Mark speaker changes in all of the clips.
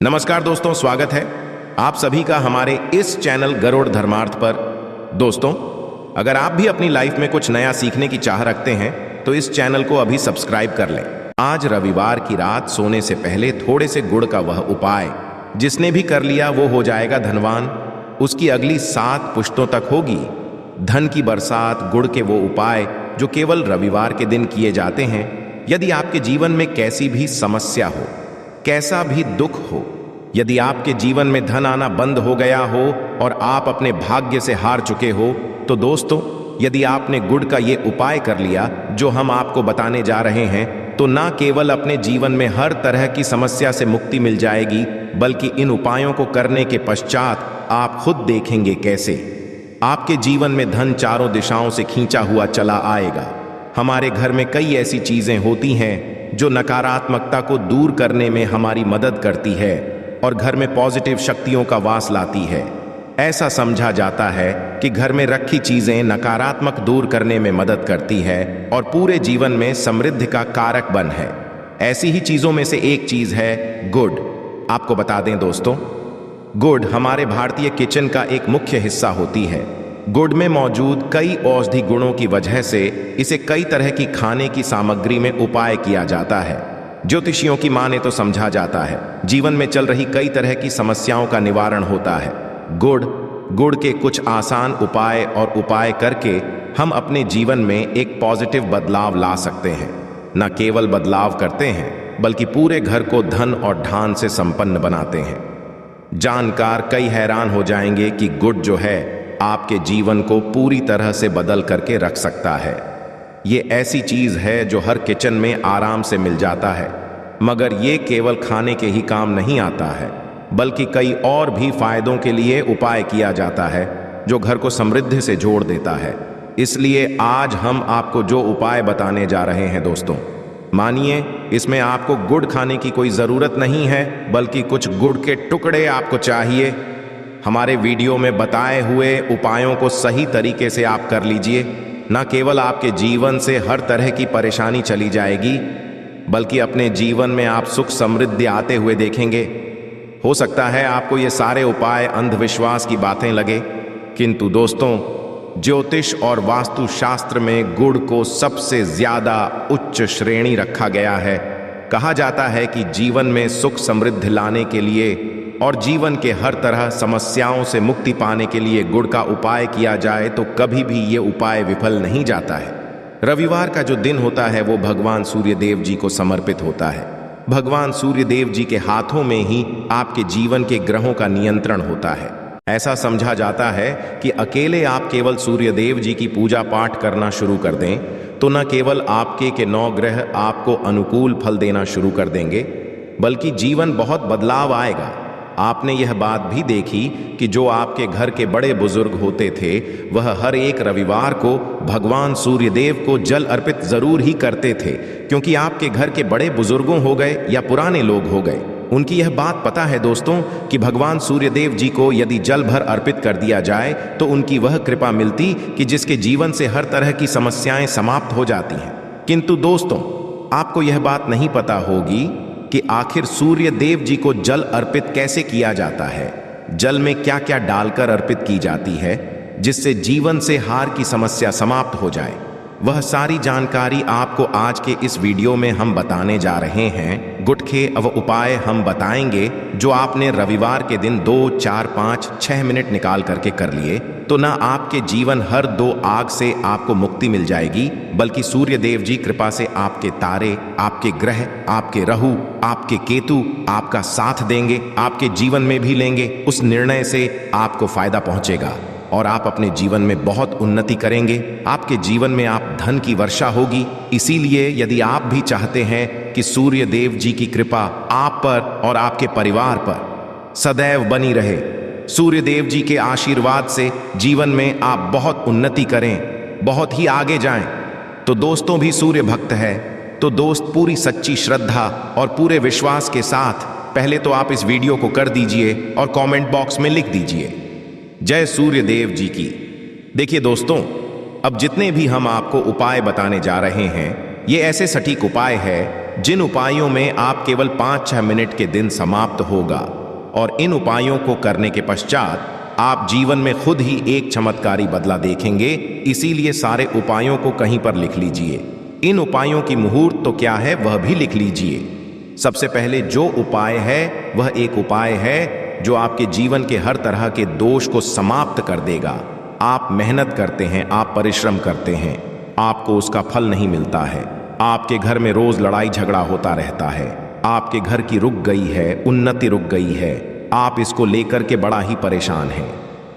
Speaker 1: नमस्कार दोस्तों, स्वागत है आप सभी का हमारे इस चैनल गरुड़ धर्मार्थ पर। दोस्तों, अगर आप भी अपनी लाइफ में कुछ नया सीखने की चाह रखते हैं तो इस चैनल को अभी सब्सक्राइब कर लें। आज रविवार की रात सोने से पहले थोड़े से गुड़ का वह उपाय जिसने भी कर लिया वो हो जाएगा धनवान। उसकी अगली 7 पुश्तों तक होगी धन की बरसात। गुड़ के वो उपाय जो केवल रविवार के दिन किए जाते हैं। यदि आपके जीवन में कैसी भी समस्या हो, कैसा भी दुख हो, यदि आपके जीवन में धन आना बंद हो गया हो और आप अपने भाग्य से हार चुके हो, तो दोस्तों, यदि आपने गुड़ का ये उपाय कर लिया जो हम आपको बताने जा रहे हैं, तो ना केवल अपने जीवन में हर तरह की समस्या से मुक्ति मिल जाएगी, बल्कि इन उपायों को करने के पश्चात आप खुद देखेंगे कैसे आपके जीवन में धन चारों दिशाओं से खींचा हुआ चला आएगा। हमारे घर में कई ऐसी चीजें होती हैं जो नकारात्मकता को दूर करने में हमारी मदद करती है और घर में पॉजिटिव शक्तियों का वास लाती है। ऐसा समझा जाता है कि घर में रखी चीजें नकारात्मक दूर करने में मदद करती है और पूरे जीवन में समृद्धि का कारक बन है। ऐसी ही चीजों में से एक चीज है गुड़। आपको बता दें दोस्तों, गुड़ हमारे भारतीय किचन का एक मुख्य हिस्सा होती है। गुड़ में मौजूद कई औषधि गुणों की वजह से इसे कई तरह की खाने की सामग्री में उपाय किया जाता है। ज्योतिषियों की माने तो समझा जाता है जीवन में चल रही कई तरह की समस्याओं का निवारण होता है। गुड़ के कुछ आसान उपाय करके हम अपने जीवन में एक पॉजिटिव बदलाव ला सकते हैं। न केवल बदलाव करते हैं बल्कि पूरे घर को धन और ढान से संपन्न बनाते हैं। जानकार कई हैरान हो जाएंगे कि गुड़ जो है आपके जीवन को पूरी तरह से बदल करके रख सकता है। ये ऐसी चीज है जो हर किचन में आराम से मिल जाता है, मगर ये केवल खाने के ही काम नहीं आता है, बल्कि कई और भी फायदों के लिए उपाय किया जाता है जो घर को समृद्धि से जोड़ देता है। इसलिए आज हम आपको जो उपाय बताने जा रहे हैं दोस्तों, मानिए इसमें आपको गुड़ खाने की कोई ज़रूरत नहीं है, बल्कि कुछ गुड़ के टुकड़े आपको चाहिए। हमारे वीडियो में बताए हुए उपायों को सही तरीके से आप कर लीजिए। न केवल आपके जीवन से हर तरह की परेशानी चली जाएगी, बल्कि अपने जीवन में आप सुख समृद्धि आते हुए देखेंगे। हो सकता है आपको ये सारे उपाय अंधविश्वास की बातें लगे, किंतु दोस्तों, ज्योतिष और वास्तुशास्त्र में गुड़ को सबसे ज्यादा उच्च श्रेणी रखा गया है। कहा जाता है कि जीवन में सुख समृद्धि लाने के लिए और जीवन के हर तरह समस्याओं से मुक्ति पाने के लिए गुड़ का उपाय किया जाए तो कभी भी ये उपाय विफल नहीं जाता है। रविवार का जो दिन होता है वो भगवान सूर्य देव जी को समर्पित होता है। भगवान सूर्य देव जी के हाथों में ही आपके जीवन के ग्रहों का नियंत्रण होता है। ऐसा समझा जाता है कि अकेले आप केवल सूर्य देव जी की पूजा पाठ करना शुरू कर दें तो न केवल आपके के 9 ग्रह आपको अनुकूल फल देना शुरू कर देंगे, बल्कि जीवन बहुत बदलाव आएगा। आपने यह बात भी देखी कि जो आपके घर के बड़े बुजुर्ग होते थे वह हर एक रविवार को भगवान सूर्य देव को जल अर्पित जरूर ही करते थे, क्योंकि आपके घर के बड़े बुजुर्गों हो गए या पुराने लोग हो गए, उनकी यह बात पता है दोस्तों कि भगवान सूर्य देव जी को यदि जल भर अर्पित कर दिया जाए तो उनकी वह कृपा मिलती कि जिसके जीवन से हर तरह की समस्याएं समाप्त हो जाती हैं। किंतु दोस्तों, आपको यह बात नहीं पता होगी कि आखिर सूर्य देव जी को जल अर्पित कैसे किया जाता है। जल में क्या क्या डालकर अर्पित की जाती है जिससे जीवन से हार की समस्या समाप्त हो जाए, वह सारी जानकारी आपको आज के इस वीडियो में हम बताने जा रहे हैं। गुड़ के वह उपाय हम बताएंगे जो आपने रविवार के दिन 2, 4, 5, 6 मिनट निकाल करके कर लिए तो ना आपके जीवन हर 2 आग से आपको मुक्ति मिल जाएगी, बल्कि सूर्य देव जी कृपा से आपके तारे, आपके ग्रह, आपके राहु, आपके केतु आपका साथ देंगे, आपके जीवन में भी लेंगे। उस निर्णय से आपको फायदा पहुंचेगा और आप अपने जीवन में बहुत उन्नति करेंगे। आपके जीवन में आप धन की वर्षा होगी। इसीलिए यदि आप भी चाहते हैं कि सूर्य देव जी की कृपा आप पर और आपके परिवार पर सदैव बनी रहे, सूर्य देव जी के आशीर्वाद से जीवन में आप बहुत उन्नति करें, बहुत ही आगे जाएं, तो दोस्तों भी सूर्य भक्त है तो दोस्त पूरी सच्ची श्रद्धा और पूरे विश्वास के साथ पहले तो आप इस वीडियो को कर दीजिए और कमेंट बॉक्स में लिख दीजिए जय सूर्य देव जी की। देखिए दोस्तों, अब जितने भी हम आपको उपाय बताने जा रहे हैं ये ऐसे सटीक उपाय है जिन उपायों में आप केवल 5-6 मिनट के दिन समाप्त होगा, और इन उपायों को करने के पश्चात आप जीवन में खुद ही एक चमत्कारी बदला देखेंगे। इसीलिए सारे उपायों को कहीं पर लिख लीजिए। इन उपायों की मुहूर्त तो क्या है वह भी लिख लीजिए। सबसे पहले जो उपाय है वह एक उपाय है जो आपके जीवन के हर तरह के दोष को समाप्त कर देगा। आप मेहनत करते हैं, आप परिश्रम करते हैं, आपको उसका फल नहीं मिलता है, आपके घर में रोज लड़ाई झगड़ा होता रहता है, आपके घर की रुक गई है, उन्नति रुक गई है, आप इसको लेकर के बड़ा ही परेशान हैं।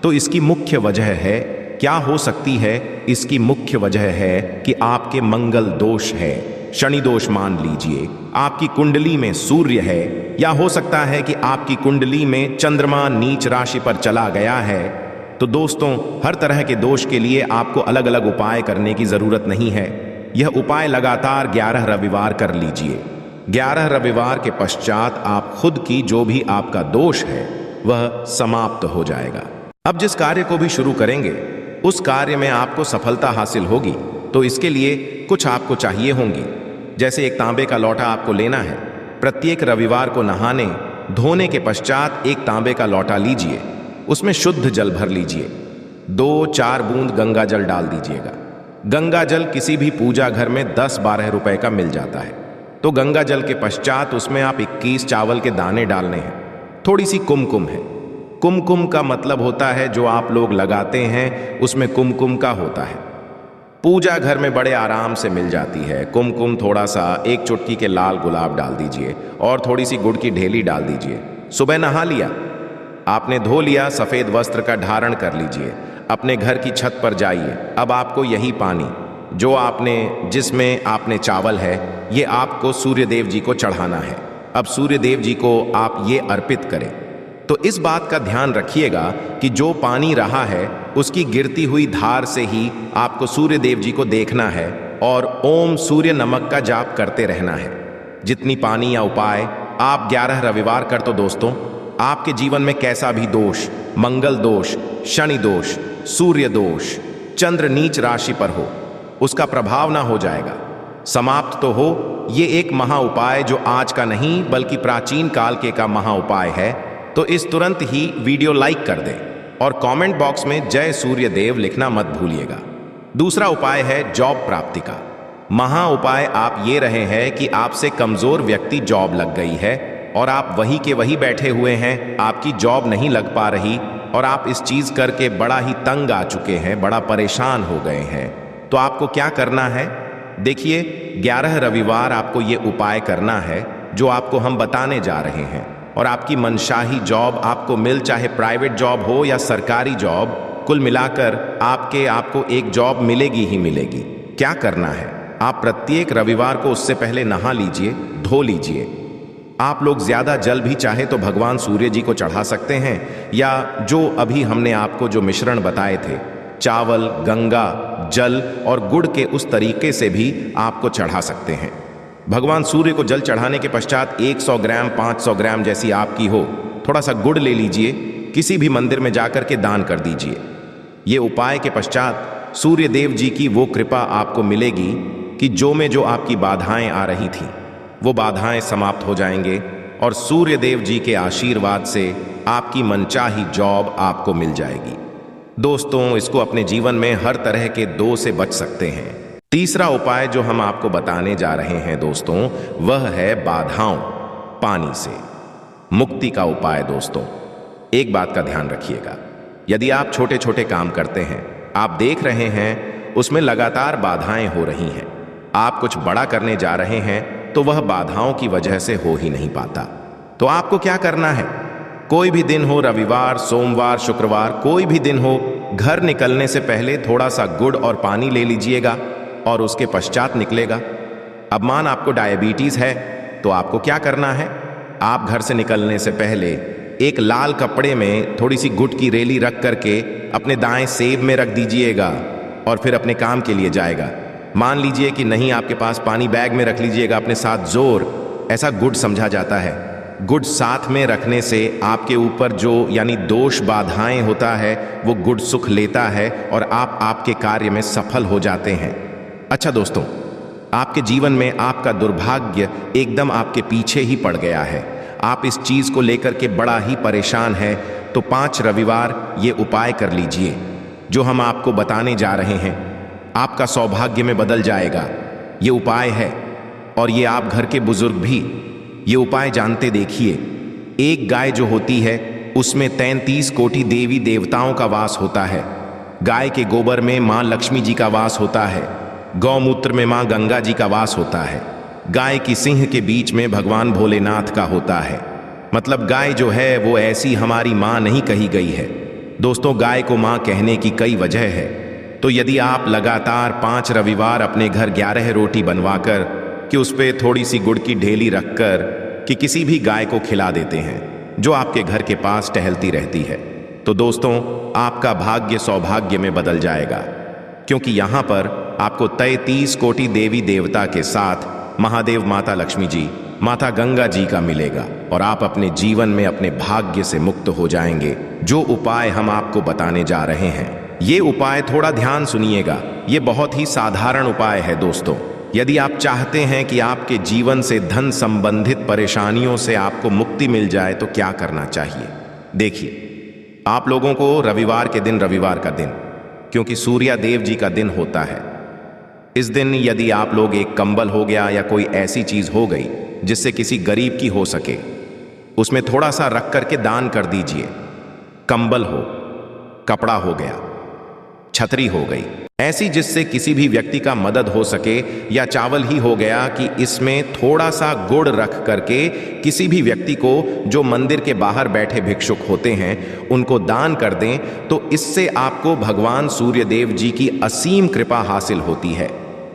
Speaker 1: तो इसकी मुख्य वजह है, क्या हो सकती है? इसकी मुख्य वजह है कि आपके मंगल दोष है, शनि दोष मान लीजिए। आपकी कुंडली में सूर्य है, या हो सकता है कि आपकी कुंडली में चंद्रमा नीच राशि पर चला गया है। तो दोस्तों, हर तरह के दोष के लिए आपको अलग अलग उपाय करने की जरूरत नहीं है। यह उपाय लगातार 11 रविवार कर लीजिए। 11 रविवार के पश्चात आप खुद की जो भी आपका दोष है वह समाप्त हो जाएगा। अब जिस कार्य को भी शुरू करेंगे उस कार्य में आपको सफलता हासिल होगी। तो इसके लिए कुछ आपको चाहिए होंगी, जैसे एक तांबे का लोटा आपको लेना है। प्रत्येक रविवार को नहाने धोने के पश्चात एक तांबे का लोटा लीजिए, उसमें शुद्ध जल भर लीजिए। 2-4 बूंद गंगा जल डाल दीजिएगा। गंगा जल किसी भी पूजा घर में 10-12 रुपए का मिल जाता है। तो गंगा जल के पश्चात उसमें आप 21 चावल के दाने डालने हैं। थोड़ी सी कुमकुम है। कुमकुम का मतलब होता है जो आप लोग लगाते हैं उसमें कुमकुम का होता है। पूजा घर में बड़े आराम से मिल जाती है। कुमकुम थोड़ा सा 1 चुटकी के लाल गुलाब डाल दीजिए और थोड़ी सी गुड़ की ढेली डाल दीजिए। सुबह नहा लिया, आपने धो लिया, सफेद वस्त्र का धारण कर लीजिए, अपने घर की छत पर जाइए। अब आपको यही पानी जो जिसमें आपने चावल है, ये आपको सूर्य देव जी को चढ़ाना है। अब सूर्य देव जी को आप ये अर्पित करें। तो इस बात का ध्यान रखिएगा कि जो पानी रहा है उसकी गिरती हुई धार से ही आपको सूर्य देव जी को देखना है और ओम सूर्य नमक का जाप करते रहना है। जितनी पानी या उपाय आप 11 रविवार कर, तो दोस्तों आपके जीवन में कैसा भी दोष, मंगल दोष, शनि दोष, सूर्य दोष, चंद्र नीच राशि पर हो, उसका प्रभाव ना हो जाएगा, समाप्त तो हो। ये एक महा उपाय जो आज का नहीं बल्कि प्राचीन काल के का महा उपाय है। तो इस तुरंत ही वीडियो लाइक कर दें और कमेंट बॉक्स में जय सूर्य देव लिखना मत भूलिएगा। दूसरा उपाय है जॉब प्राप्ति का। महा उपाय आप ये रहे हैं कि आपसे कमजोर व्यक्ति जॉब लग गई है और आप वही के वही बैठे हुए हैं, आपकी जॉब नहीं लग पा रही और आप इस चीज करके बड़ा ही तंग आ चुके हैं, बड़ा परेशान हो गए हैं। तो आपको क्या करना है? देखिए, 11 रविवार आपको ये उपाय करना है जो आपको हम बताने जा रहे हैं, और आपकी मनशाही जॉब आपको मिल, चाहे प्राइवेट जॉब हो या सरकारी जॉब, कुल मिलाकर आपको एक जॉब मिलेगी ही मिलेगी। क्या करना है? आप प्रत्येक रविवार को उससे पहले नहा लीजिए, धो लीजिए। आप लोग ज्यादा जल भी चाहे तो भगवान सूर्य जी को चढ़ा सकते हैं, या जो अभी हमने आपको जो मिश्रण बताए थे, चावल, गंगा जल और गुड़ के, उस तरीके से भी आपको चढ़ा सकते हैं। भगवान सूर्य को जल चढ़ाने के पश्चात 100 ग्राम, 500 ग्राम जैसी आपकी हो, थोड़ा सा गुड़ ले लीजिए, किसी भी मंदिर में जाकर के दान कर दीजिए। ये उपाय के पश्चात सूर्य देव जी की वो कृपा आपको मिलेगी कि जो आपकी बाधाएं आ रही थी वो बाधाएं समाप्त हो जाएंगे, और सूर्य देव जी के आशीर्वाद से आपकी मनचाही जॉब आपको मिल जाएगी। दोस्तों, इसको अपने जीवन में हर तरह के दोष से बच सकते हैं। तीसरा उपाय जो हम आपको बताने जा रहे हैं दोस्तों, वह है बाधाओं, पानी से मुक्ति का उपाय। दोस्तों, एक बात का ध्यान रखिएगा, यदि आप छोटे छोटे काम करते हैं, आप देख रहे हैं उसमें लगातार बाधाएं हो रही हैं, आप कुछ बड़ा करने जा रहे हैं तो वह बाधाओं की वजह से हो ही नहीं पाता। तो आपको क्या करना है? कोई भी दिन हो, रविवार, सोमवार, शुक्रवार, कोई भी दिन हो, घर निकलने से पहले थोड़ा सा गुड़ और पानी ले लीजिएगा और उसके पश्चात निकलेगा। अब मान आपको डायबिटीज है तो आपको क्या करना है? आप घर से निकलने से पहले एक लाल कपड़े में थोड़ी सी गुड़ की रेली रख करके अपने दाएं सेब में रख दीजिएगा और फिर अपने काम के लिए जाएगा। मान लीजिए कि नहीं आपके पास पानी, बैग में रख लीजिएगा अपने साथ जोर, ऐसा गुड़ समझा जाता है। गुड़ साथ में रखने से आपके ऊपर जो यानी दोष बाधाएं होता है वो गुड़ सुख लेता है और आप आपके कार्य में सफल हो जाते हैं। अच्छा दोस्तों, आपके जीवन में आपका दुर्भाग्य एकदम आपके पीछे ही पड़ गया है, आप इस चीज को लेकर के बड़ा ही परेशान है, तो 5 रविवार ये उपाय कर लीजिए जो हम आपको बताने जा रहे हैं। आपका सौभाग्य में बदल जाएगा। ये उपाय है और ये आप घर के बुजुर्ग भी ये उपाय जानते। देखिए, एक गाय जो होती है उसमें 33 कोटि देवी देवताओं का वास होता है। गाय के गोबर में मां लक्ष्मी जी का वास होता है, गौमूत्र में मां गंगा जी का वास होता है, गाय की सिंह के बीच में भगवान भोलेनाथ का होता है। मतलब गाय जो है वो ऐसी हमारी मां नहीं कही गई है। दोस्तों, गाय को मां कहने की कई वजह है। तो यदि आप लगातार 5 रविवार अपने घर 11 रोटी बनवाकर कि उस पर थोड़ी सी गुड़ की ढेली रखकर कि किसी भी गाय को खिला देते हैं जो आपके घर के पास टहलती रहती है, तो दोस्तों आपका भाग्य सौभाग्य में बदल जाएगा। क्योंकि यहाँ पर आपको 33 कोटि देवी देवता के साथ महादेव माता लक्ष्मी जी, माता गंगा जी का मिलेगा और आप अपने जीवन में अपने भाग्य से मुक्त हो जाएंगे। जो उपाय हम आपको बताने जा रहे हैं, ये उपाय थोड़ा ध्यान सुनिएगा। ये बहुत ही साधारण उपाय है दोस्तों। यदि आप चाहते हैं कि आपके जीवन से धन संबंधित परेशानियों से आपको मुक्ति मिल जाए तो क्या करना चाहिए। देखिए, आप लोगों को रविवार के दिन, रविवार का दिन क्योंकि सूर्य देव जी का दिन होता है, इस दिन यदि आप लोग एक कंबल हो गया या कोई ऐसी चीज हो गई जिससे किसी गरीब की हो सके, उसमें थोड़ा सा रख करके दान कर दीजिए। कंबल हो, कपड़ा हो गया, छतरी हो गई, ऐसी जिससे किसी भी व्यक्ति का मदद हो सके, या चावल ही हो गया कि इसमें थोड़ा सा गुड़ रख करके किसी भी व्यक्ति को जो मंदिर के बाहर बैठे भिक्षुक होते हैं उनको दान कर दें, तो इससे आपको भगवान सूर्य देव जी की असीम कृपा हासिल होती है।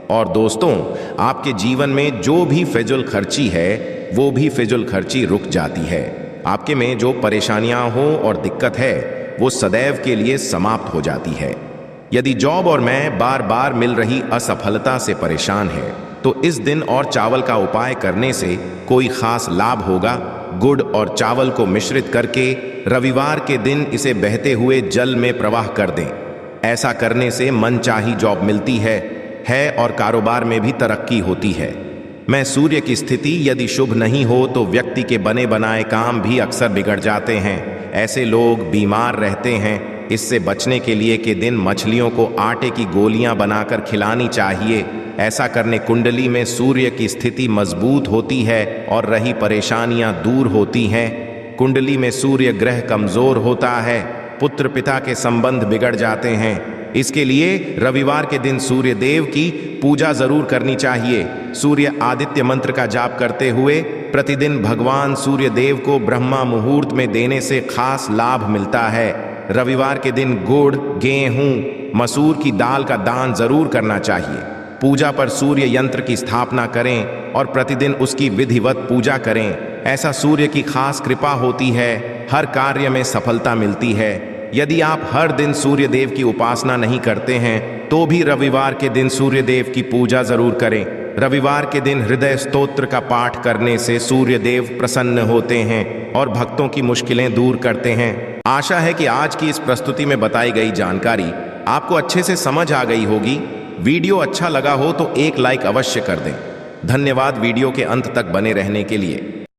Speaker 1: और दोस्तों, आपके जीवन में जो भी फिजूल खर्ची है वो भी फिजूल खर्ची रुक जाती है। आपके में जो परेशानियां हो और दिक्कत है वो सदैव के लिए समाप्त हो जाती है। यदि जॉब और मैं बार बार मिल रही असफलता से परेशान है तो इस दिन और चावल का उपाय करने से कोई खास लाभ होगा। गुड़ और चावल को मिश्रित करके रविवार के दिन इसे बहते हुए जल में प्रवाह कर दें। ऐसा करने से मनचाही जॉब मिलती है और कारोबार में भी तरक्की होती है। मैं सूर्य की स्थिति यदि शुभ नहीं हो तो व्यक्ति के बने बनाए काम भी अक्सर बिगड़ जाते हैं। ऐसे लोग बीमार रहते हैं। इससे बचने के लिए के दिन मछलियों को आटे की गोलियां बनाकर खिलानी चाहिए। ऐसा करने कुंडली में सूर्य की स्थिति मजबूत होती है और रही परेशानियां दूर होती हैं। कुंडली में सूर्य ग्रह कमजोर होता है, पुत्र पिता के संबंध बिगड़ जाते हैं। इसके लिए रविवार के दिन सूर्य देव की पूजा जरूर करनी चाहिए। सूर्य आदित्य मंत्र का जाप करते हुए प्रतिदिन भगवान सूर्य देव को ब्रह्मा मुहूर्त में देने से खास लाभ मिलता है। रविवार के दिन गुड़, गेहूं, मसूर की दाल का दान जरूर करना चाहिए। पूजा पर सूर्य यंत्र की स्थापना करें और प्रतिदिन उसकी विधिवत पूजा करें। ऐसा सूर्य की खास कृपा होती है, हर कार्य में सफलता मिलती है। यदि आप हर दिन सूर्य देव की उपासना नहीं करते हैं तो भी रविवार के दिन सूर्य देव की पूजा जरूर करें। रविवार के दिन हृदय स्तोत्र का पाठ करने से सूर्य देव प्रसन्न होते हैं और भक्तों की मुश्किलें दूर करते हैं। आशा है कि आज की इस प्रस्तुति में बताई गई जानकारी आपको अच्छे से समझ आ गई होगी। वीडियो अच्छा लगा हो तो एक लाइक अवश्य कर दें। धन्यवाद वीडियो के अंत तक बने रहने के लिए।